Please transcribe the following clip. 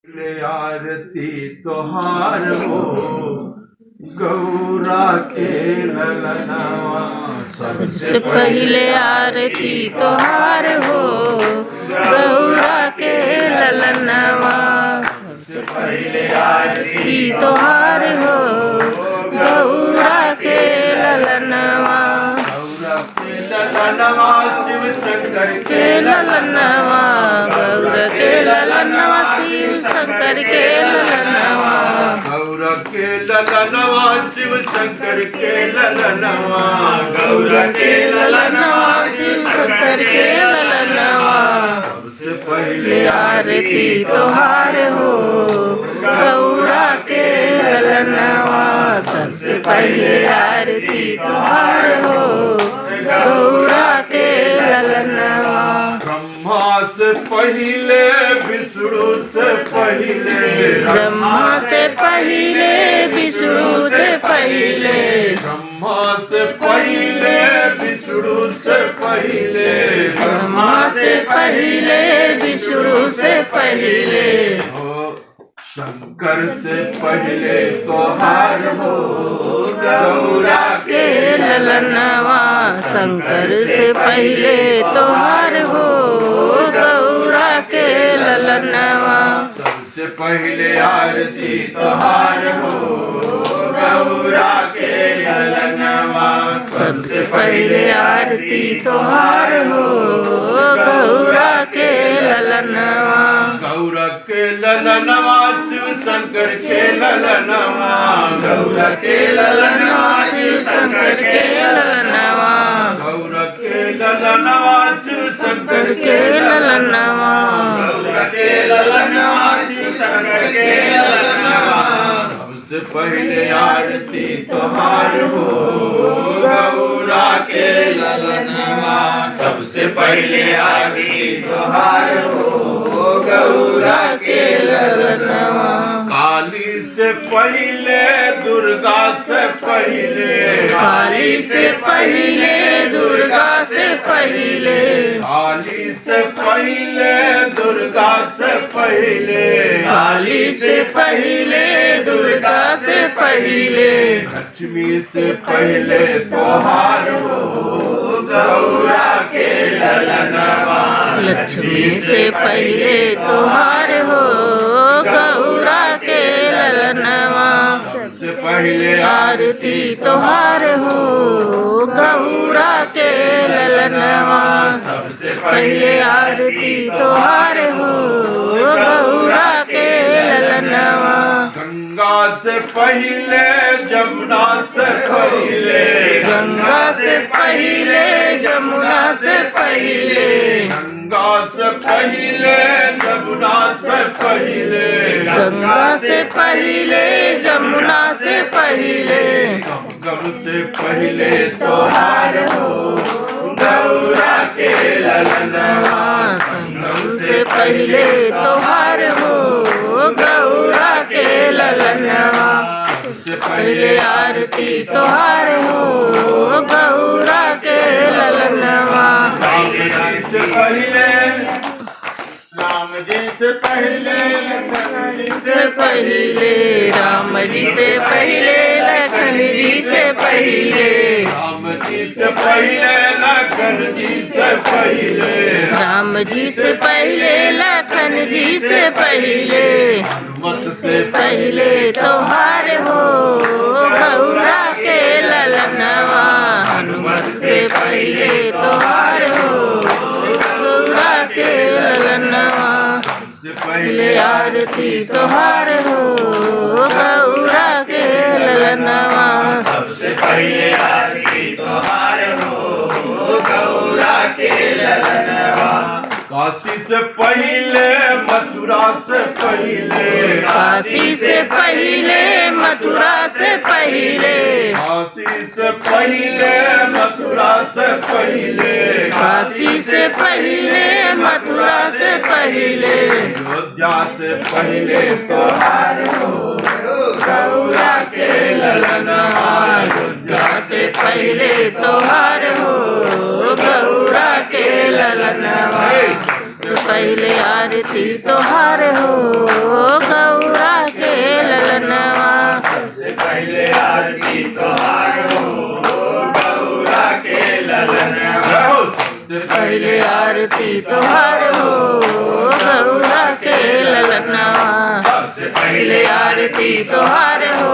ले आरती तोहार हो गौरा के ललनवा। सबसे पहले आरती तोहार हो गौरा के ललनवा। सबसे पहले आरती तोहार हो गौरा के ललनवा। गौरा के ललनवा शिव शंकर के ललनवा गौरा के ललनवा शिव शंकर के ललनवा। गौरा के ललनवा शिव शंकर के ललनवा। गौरा के ललनवा शिव शंकर के ललनवा। सबसे पहले आरती तोहार हो गौरा के ललनवा। सबसे पहले आरती तोहार हो गौरा के ललनवा। ब्रह्मा से पहले विष्णु से पहले। ब्रह्मा से पहले विष्णु से पहले। ब्रह्मा से पहले विष्णु से पहले। ब्रह्मा से पहले विष्णु से पहले। शंकर से पहले तोहार हो गौरा के ललनवा। शंकर से पहले तोहार हो गौरा के ललनवा। सबसे पहले आरती तोहार हो गौरा के ललनवा। सबसे पहले आरती तोहार हो गौरा के ललनवा। गौरा के ललनवा शिव शंकर के ललनवा। गौरा के ललनवा शिव शंकर के ललनवा। गौरा के ललनवा शिव शंकर के ललनवा। गौरा के ललनवा शिव शंकर के ललनवा। सबसे पहले आरती तोहार हो गौरा के ललनवा। सबसे पहले आरती तोहार हो गौरा के ललनवा। काली से पहले दुर्गा से पहले। काली से पहले दुर्गा से पहले। काली से पहले दुर्गा से पहले। काली से पहले दुर्गा से पहले। लक्ष्मी से पहले तोहार हो गौरा के ललनवा। लक्ष्मी से पहले तोहार हो गौरा के ललनवा। सबसे पहले आरती तोहार हो गौरा के ललनवा। सबसे पहले आरती तोहार हो गौरा के ललनवा। गंगा से पहले जमुना से पहले। गंगा से पहले जमुना से पहले। गंगा से पहले जमुना से पहले। गंगा से पहले जमुना से पहले। गम से पहले तोहार हो गौरा के ललनवा। संगम से पहले तोहार हो गौरा के ललनवा। सबसे पहले आरती तोहार हो गौरा के ललनवा। राम जी से पहले राम जी से पहले लक्ष्मण जी से पहले राम जी से पहले लखन जी से पहले। राम जी से पहले लखन जी से पहले। राम जी से पहले लखन जी से पहले। हनुमत से पहले तोहार हो गौरा के ललनवा। हनुमत से पहले तोहार हो गौरा के ललनवा। पहले आरती तोहार हो गौरा के ललनवा। सबसे पहले आरती तोहार हो गौरा के ललनवा। काशी से पहले मथुरा से पहले। काशी से पहले मथुरा से पहले। काशी से पहले मथुरा से पहले। काशी से पहले मथुरा से पहले। अयोध्या से पहले तोहार हो गौरा के ललनवा। अयोध्या से पहले तोहार हो गौरा के ललनवा। पहले आरती तोहार हो पहले आरती तोहार हो गौरा के ललनवा सबसे पहले आरती तोहार हो